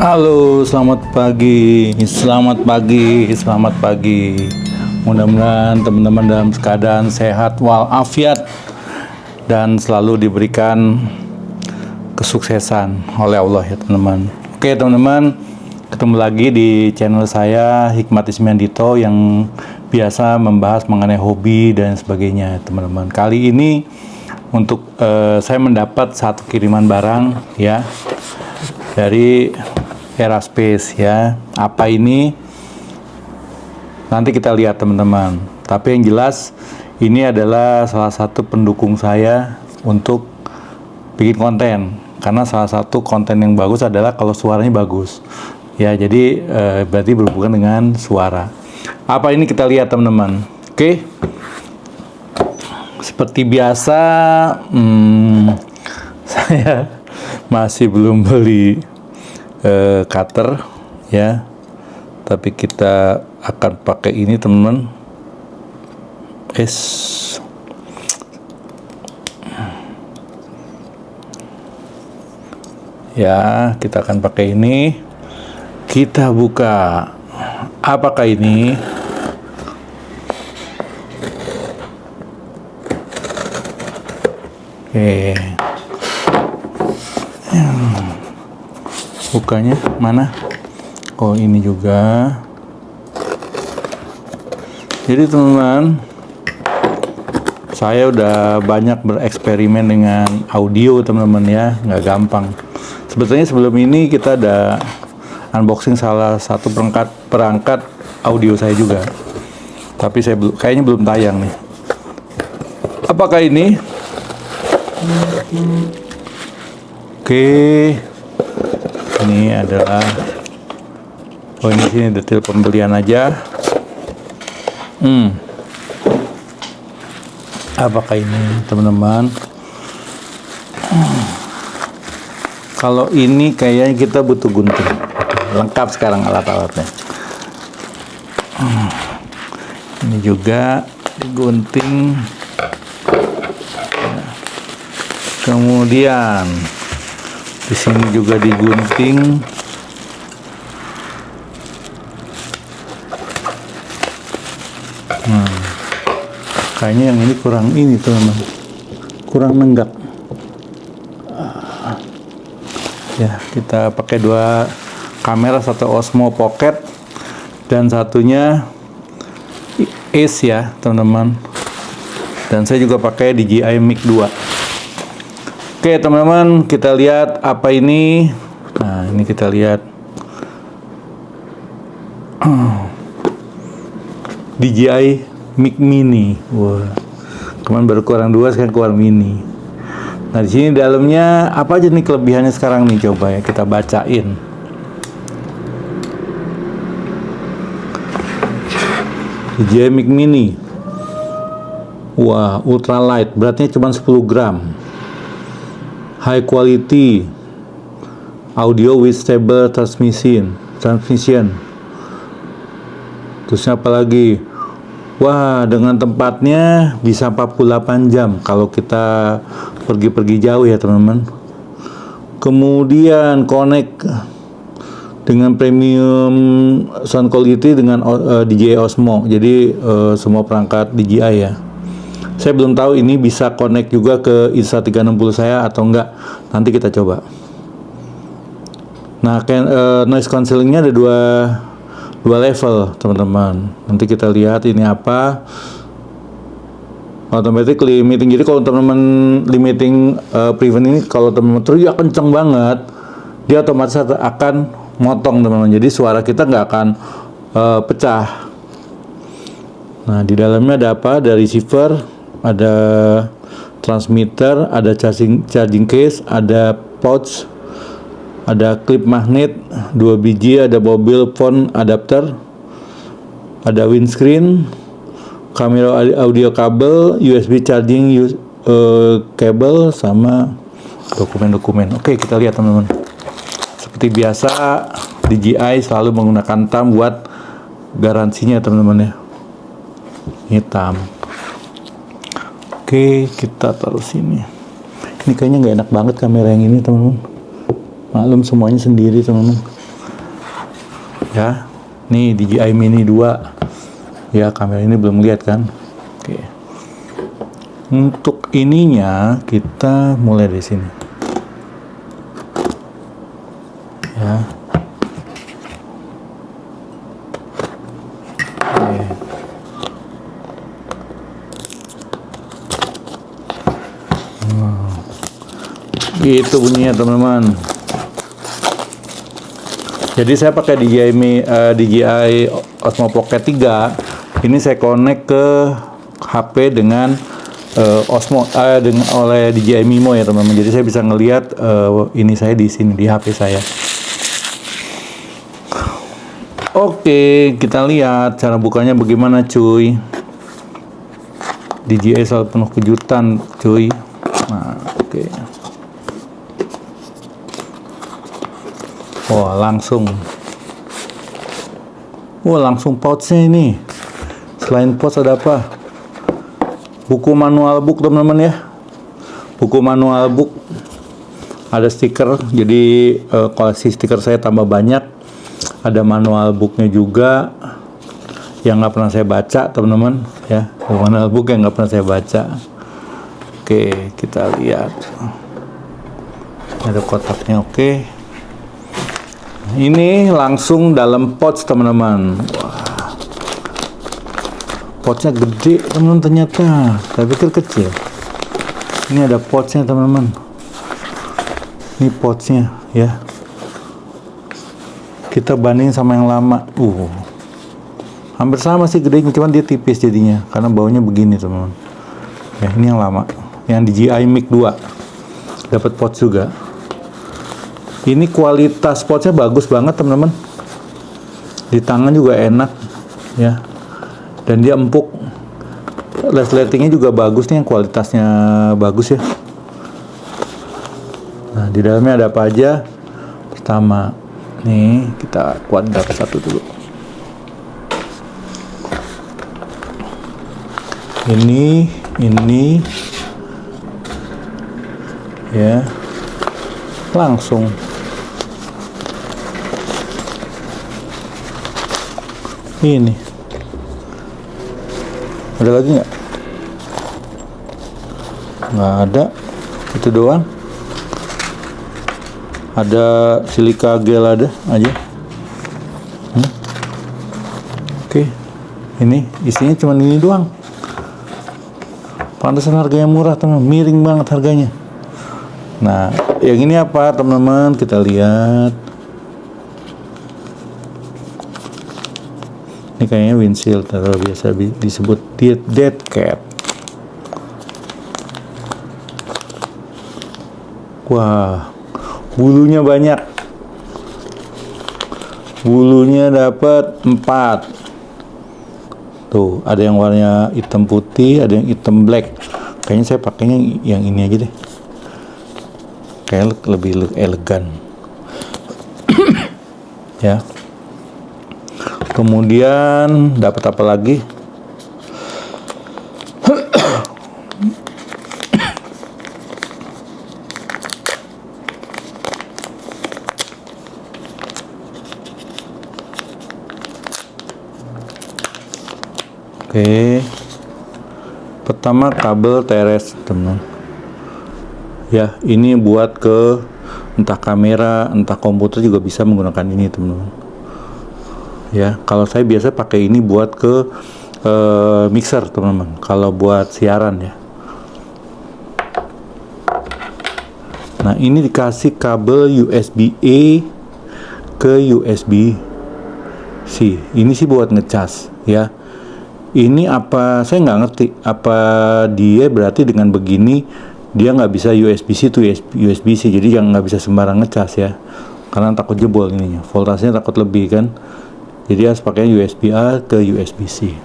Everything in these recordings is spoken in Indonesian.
Halo, selamat pagi, selamat pagi, selamat pagi. Mudah-mudahan teman-teman dalam keadaan sehat walafiat dan selalu diberikan kesuksesan oleh Allah ya teman-teman. Oke teman-teman, ketemu lagi di channel saya Hikmat Ismiandito yang biasa membahas mengenai hobi dan sebagainya teman-teman. Kali ini untuk saya mendapat satu kiriman barang ya dari Eraspace ya. Apa ini? Nanti kita lihat teman-teman. Tapi yang jelas ini adalah salah satu pendukung saya untuk bikin konten. Karena salah satu konten yang bagus adalah kalau suaranya bagus. Ya, jadi berarti berhubungan dengan suara. Apa ini kita lihat teman-teman. Oke. Seperti biasa saya masih belum beli cutter ya, tapi kita akan pakai ini teman-teman. Ya, kita akan pakai ini. Kita buka. Apakah ini? Oke. Bukanya mana? Oh, ini juga. Jadi teman-teman, saya udah banyak bereksperimen dengan audio teman-teman ya, nggak gampang. Sebetulnya sebelum ini kita ada unboxing salah satu perangkat audio saya juga, tapi saya kayaknya belum tayang nih. Apakah ini? Oke. Ini adalah, oh ini sini detail pembelian aja. Apakah ini teman-teman? Kalau ini kayaknya kita butuh gunting. Lengkap sekarang alat-alatnya. Ini juga digunting. Kemudian di sini juga digunting. Kayaknya yang ini kurang ini teman-teman, kurang nenggak. Ya, kita pakai dua kamera, satu Osmo Pocket dan satunya Ace ya teman-teman. Dan saya juga pakai DJI Mic 2. Oke teman-teman, kita lihat apa ini. Nah, ini kita lihat DJI Mic Mini. Wah, kemarin baru kurang 2, sekarang kurang mini. Nah, di sini dalamnya apa aja nih kelebihannya sekarang nih, coba ya kita bacain. DJI Mic Mini. Wah, ultralight, beratnya cuma 10 gram. High quality audio with stable transmission. Terusnya apa lagi? Wah, dengan tempatnya bisa 48 jam kalau kita pergi-pergi jauh ya teman-teman. Kemudian connect dengan premium sound quality dengan DJI Osmo. Jadi semua perangkat DJI ya. Saya belum tahu ini bisa connect juga ke Insta360 saya atau enggak. Nanti kita coba. Nah, noise cancellingnya ada dua level teman-teman. Nanti kita lihat ini apa. Automatic limiting. Jadi kalau teman-teman limiting prevent ini, kalau teman-teman teriak kenceng banget, dia otomatis akan motong teman-teman. Jadi suara kita nggak akan pecah. Nah, di dalamnya ada apa? Ada receiver, ada transmitter, ada charging case, ada pouch, ada klip magnet 2 biji, ada mobile phone adapter, ada windscreen, kamera audio kabel, USB charging kabel, sama dokumen-dokumen. Oke, kita lihat teman-teman. Seperti biasa DJI selalu menggunakan tam buat garansinya teman-teman ya. Hitam. Oke, kita taruh sini. Ini kayaknya nggak enak banget kamera yang ini teman-teman. Maklum semuanya sendiri teman-teman. Ya, nih DJI Mini 2. Ya, kamera ini belum lihat kan. Oke. Untuk ininya kita mulai dari sini. Ya. Oke. Gitu bunyinya teman-teman. Jadi saya pakai DJI Osmo Pocket 3. Ini saya connect ke HP dengan Osmo oleh DJI Mimo ya teman-teman. Jadi saya bisa ngelihat ini saya di sini di HP saya. Oke, kita lihat cara bukanya bagaimana cuy. DJI selalu penuh kejutan cuy. Nah, oke. Wah, langsung pouchnya ini. Selain pouch ada apa? Buku manual book teman-teman ya. Buku manual book. Ada stiker. Jadi koleksi stiker saya tambah banyak. Ada manual booknya juga. Yang nggak pernah saya baca teman-teman ya. Manual book yang nggak pernah saya baca. Oke, kita lihat. Ada kotaknya, oke. Ini langsung dalam pouch teman-teman. Wah, pouchnya gede teman-teman ternyata. Saya pikir kecil. Ini ada pouchnya teman-teman. Ini pouchnya ya. Kita bandingin sama yang lama. Hampir sama sih gedenya, cuman dia tipis jadinya karena baunya begini teman-teman. Ya, ini yang lama. Yang DJI Mic 2. Dapat pouch juga. Ini kualitas pouchnya bagus banget teman-teman. Di tangan juga enak ya. Dan dia empuk. Resletingnya juga bagus nih, yang kualitasnya bagus ya. Nah, di dalamnya ada apa aja? Pertama, nih kita kuadrat satu dulu. Ini ya. Langsung ini ada lagi nggak ada, itu doang. Ada silika gel ada aja. Oke. Ini isinya cuma ini doang. Pantesan harganya murah teman, miring banget harganya. Nah, yang ini apa teman-teman, kita lihat. Ini kayaknya windshield atau biasa disebut dead cat. Wah, bulunya banyak. Bulunya dapat 4. Tuh, ada yang warnanya hitam putih, ada yang hitam black. Kayaknya saya pakainya yang ini aja deh. Kayak lebih elegan. Ya. Kemudian dapat apa lagi? Oke. Pertama kabel TRS, teman. Ya, ini buat ke entah kamera, entah komputer juga bisa menggunakan ini, teman-teman. Ya, kalau saya biasa pakai ini buat ke mixer, teman-teman. Kalau buat siaran ya. Nah, ini dikasih kabel USB-A ke USB-C. Ini sih buat ngecas, ya. Ini apa? Saya nggak ngerti. Apa dia berarti dengan begini dia nggak bisa USB-C to USB-C, jadi yang nggak bisa sembarang ngecas ya. Karena takut jebol ininya. Voltasenya takut lebih kan. Jadi harus pakai USB-A ke USB-C.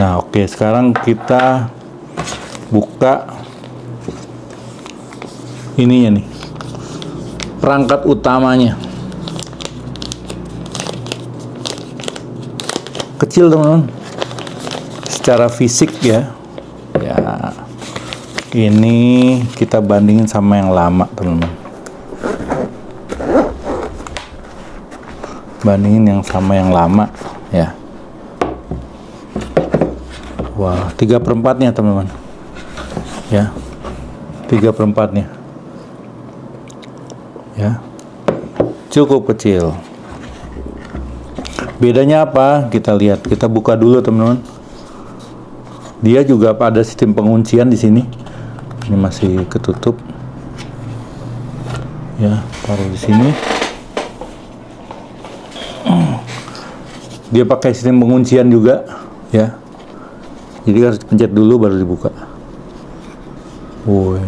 Nah, oke, sekarang kita buka ininya nih. Perangkat utamanya. Kecil, teman-teman. Secara fisik ya. Ya. Ini kita bandingin sama yang lama, teman-teman. bandingin yang sama yang lama ya. Wah, 3/4-nya teman-teman ya, 3/4-nya ya, cukup kecil. Bedanya apa? Kita lihat, kita buka dulu teman-teman. Dia juga ada sistem penguncian di sini. Ini masih ketutup. Ya, taruh di sini. Dia pakai sistem penguncian juga, ya. Jadi harus pencet dulu baru dibuka. Woi.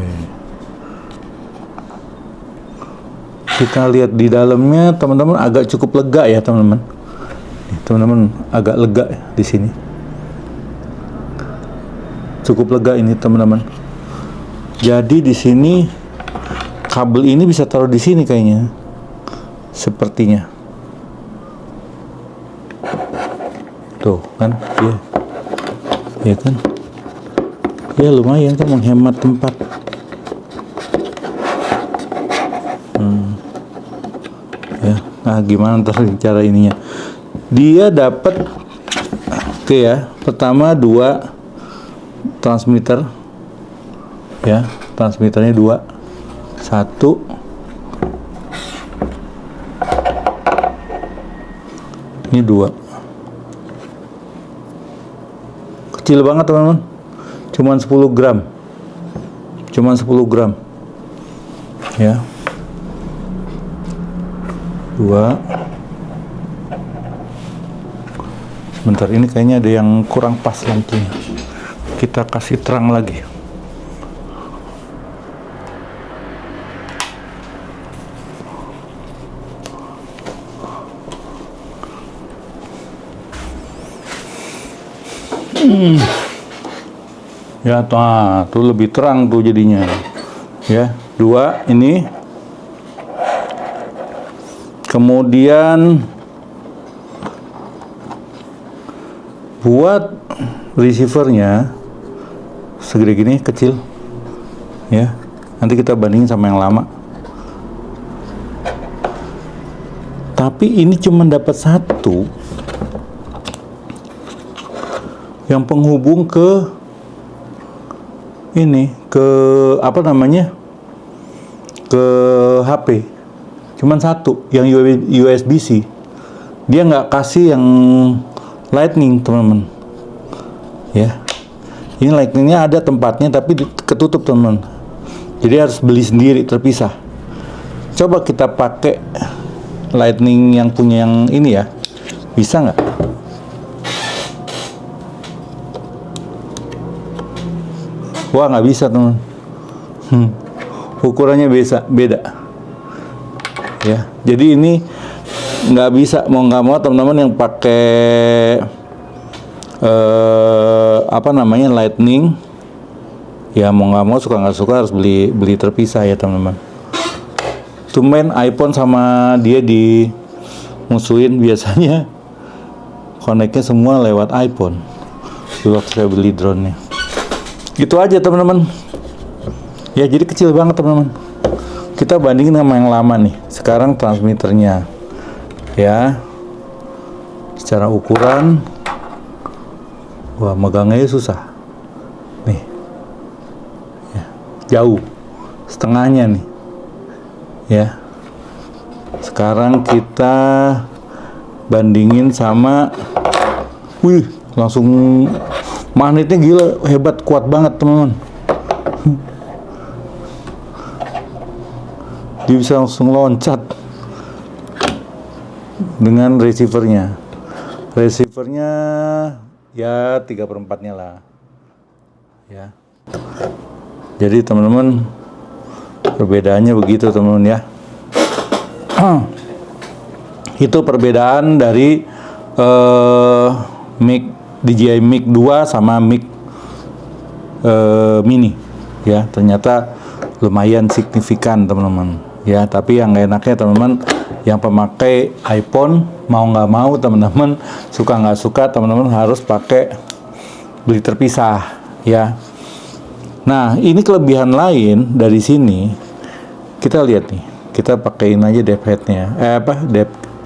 Kita lihat di dalamnya, teman-teman, agak cukup lega ya, teman-teman. Teman-teman, agak lega ya, di sini. Cukup lega ini, teman-teman. Jadi di sini kabel ini bisa taruh di sini kayaknya. Sepertinya. Tuh, kan? Iya. Ya kan? Ya lumayan kan, menghemat tempat. Ya, nah gimana ntar cara ininya? Dia dapat, oke ya, pertama 2 transmitter, ya, transmitternya 2, 1, ini 2, kecil banget teman-teman, cuman 10 gram, ya, 2. Sebentar, ini kayaknya ada yang kurang pas lampunya. Kita kasih terang lagi. Ya, tuh lebih terang tuh jadinya. Ya, 2 ini. Kemudian buat receivernya segede gini, kecil ya, nanti kita bandingin sama yang lama. Tapi ini cuma dapat 1 yang penghubung ke ini, ke apa namanya, ke HP, cuman 1 yang USB-C. Dia nggak kasih yang Lightning, teman-teman. Ya, ini Lightningnya ada tempatnya tapi ketutup, teman-teman. Jadi harus beli sendiri terpisah. Coba kita pakai Lightning yang punya yang ini ya, bisa nggak? Wah, nggak bisa, teman. Ukurannya beda. Ya, jadi ini nggak bisa, mau nggak mau teman-teman yang pakai apa namanya, Lightning, ya mau nggak mau, suka nggak suka harus beli terpisah ya teman-teman. Tumben iPhone sama dia dimusuhin, biasanya connect-nya semua lewat iPhone. Dulu waktu saya beli drone-nya. Gitu aja teman-teman. Ya, jadi kecil banget teman-teman. Kita bandingin sama yang lama nih. Sekarang transmitternya. Ya, secara ukuran, wah, megangnya susah nih ya, jauh setengahnya nih ya. Sekarang kita bandingin sama, wih, langsung magnetnya gila, hebat, kuat banget teman-teman. Dia bisa langsung loncat dengan receivernya ya 3/4-nya lah ya. Jadi teman-teman, perbedaannya begitu teman-teman ya. Itu perbedaan dari mic DJI Mic 2 sama Mic Mini ya. Ternyata lumayan signifikan teman-teman ya. Tapi yang gak enaknya teman-teman, yang pemakai iPhone, mau nggak mau teman-teman, suka nggak suka teman-teman harus pakai beli terpisah ya. Nah, ini kelebihan lain dari sini. Kita lihat nih, kita pakein aja depth headnya,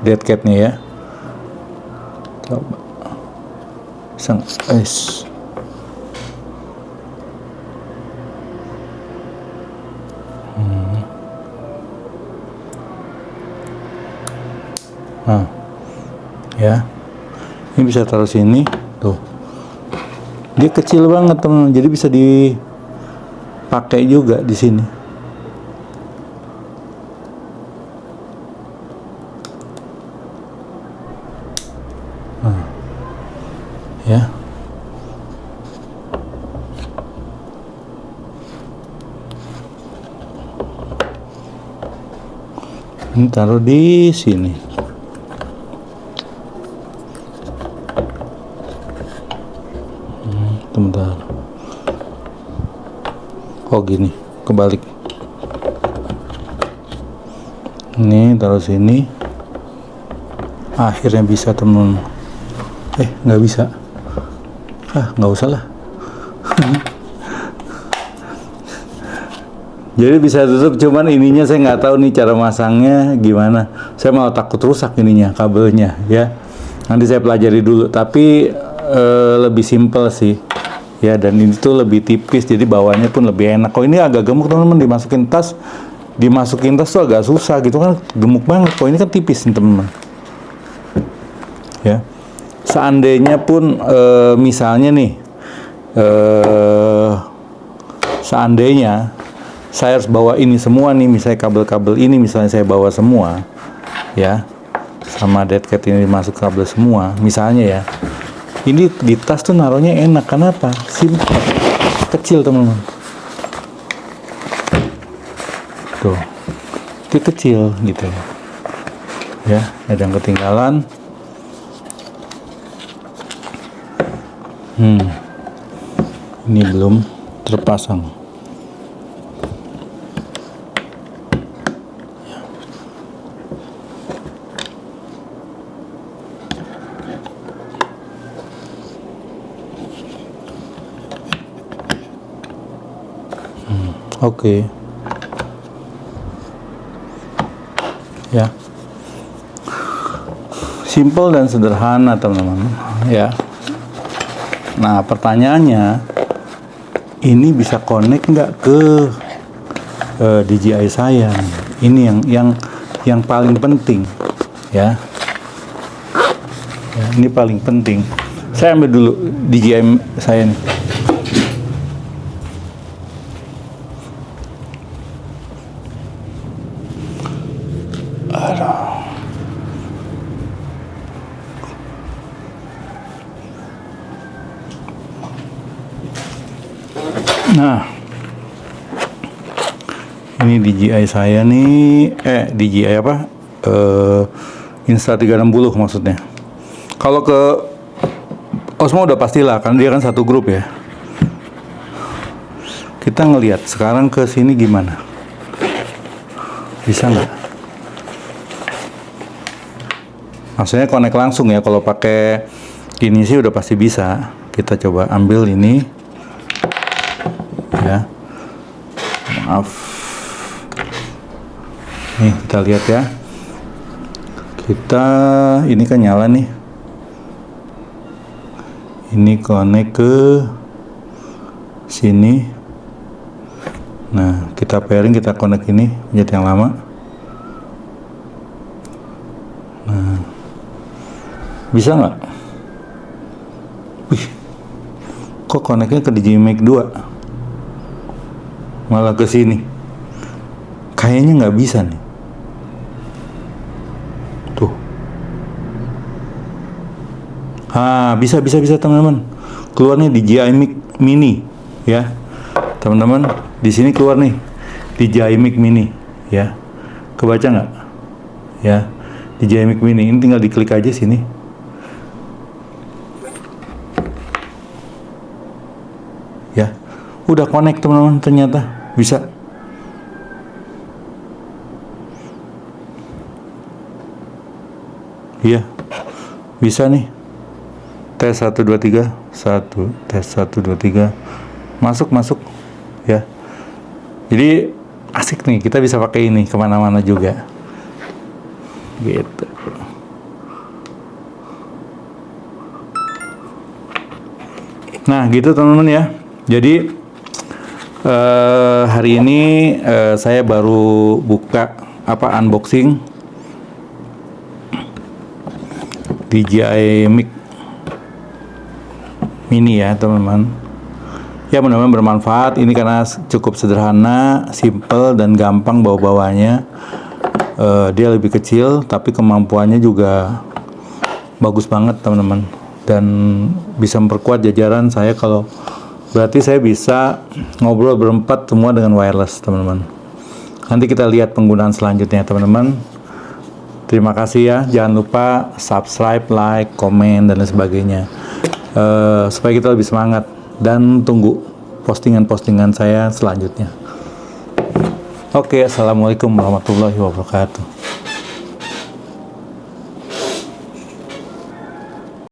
dead cat-nya ya. Coba. Es. Nah, ya, ini bisa taruh sini, tuh. Dia kecil banget teman, jadi bisa dipakai juga di sini. Nah, ya. Ini taruh di sini. Bentar. Oh gini, kebalik. Ini taruh sini. Akhirnya bisa temen. Nggak bisa. Nggak usah lah. Jadi bisa tutup, cuman ininya saya nggak tahu nih cara masangnya gimana. Saya malah takut rusak ininya, kabelnya ya. Nanti saya pelajari dulu. Tapi lebih simpel sih. Ya, dan ini tuh lebih tipis, jadi bawahnya pun lebih enak. Kok ini agak gemuk teman-teman, dimasukin tas tuh agak susah gitu kan, gemuk banget. Kok ini kan tipis nih teman-teman. Ya, seandainya pun misalnya nih, seandainya saya harus bawa ini semua nih, misalnya kabel-kabel ini misalnya saya bawa semua, ya, sama dead cat ini masuk kabel semua, misalnya ya. Ini di tas tuh naruhnya enak, kenapa? Simpel, kecil teman-teman. Tuh, dia kecil gitu ya. Ada yang ketinggalan. Ini belum terpasang. Oke. Ya. Simple dan sederhana, teman-teman. Ya. Nah, pertanyaannya, ini bisa connect nggak ke DJI saya? Ini yang paling penting, ya. Ya, ini paling penting. Saya ambil dulu DJI saya nih. Nah, ini DJI saya nih, DJI apa? Insta360 maksudnya. Kalau ke Osmo udah pastilah, kan dia kan satu grup ya. Kita ngelihat sekarang ke sini gimana? Bisa nggak? Maksudnya connect langsung ya. Kalau pakai ini sih udah pasti bisa. Kita coba ambil ini. Ya, maaf. Nih kita lihat ya. Ini kan nyala nih. Ini connect ke sini. Nah, kita pairing, kita connect ini menjadi yang lama. Nah, bisa nggak? Wih, kok connectnya ke DJI Mic 2? Malah ke sini. Kayaknya nggak bisa nih. Tuh. Bisa teman-teman. Keluarnya DJI Mic Mini ya. Teman-teman, di sini keluar nih DJI Mic Mini ya. Kebaca nggak? Ya. DJI Mic Mini. Ini tinggal diklik aja sini. Ya. Udah connect teman-teman, ternyata bisa. Iya, bisa nih. Tes 1 2 3, 1 tes 1 2 3. Masuk ya. Jadi asik nih, kita bisa pakai ini kemana-mana juga. Gitu. Nah, gitu teman-teman ya. Jadi hari ini saya baru buka unboxing DJI Mic Mini ya teman-teman. Ya mudah-mudahan bermanfaat. Ini karena cukup sederhana, simple dan gampang bawa-bawanya. Dia lebih kecil tapi kemampuannya juga bagus banget teman-teman, dan bisa memperkuat jajaran saya. Kalau berarti saya bisa ngobrol berempat semua dengan wireless teman-teman. Nanti kita lihat penggunaan selanjutnya teman-teman. Terima kasih ya, jangan lupa subscribe, like, komen dan lain sebagainya, supaya kita lebih semangat, dan tunggu postingan-postingan saya selanjutnya. Oke, assalamualaikum warahmatullahi wabarakatuh.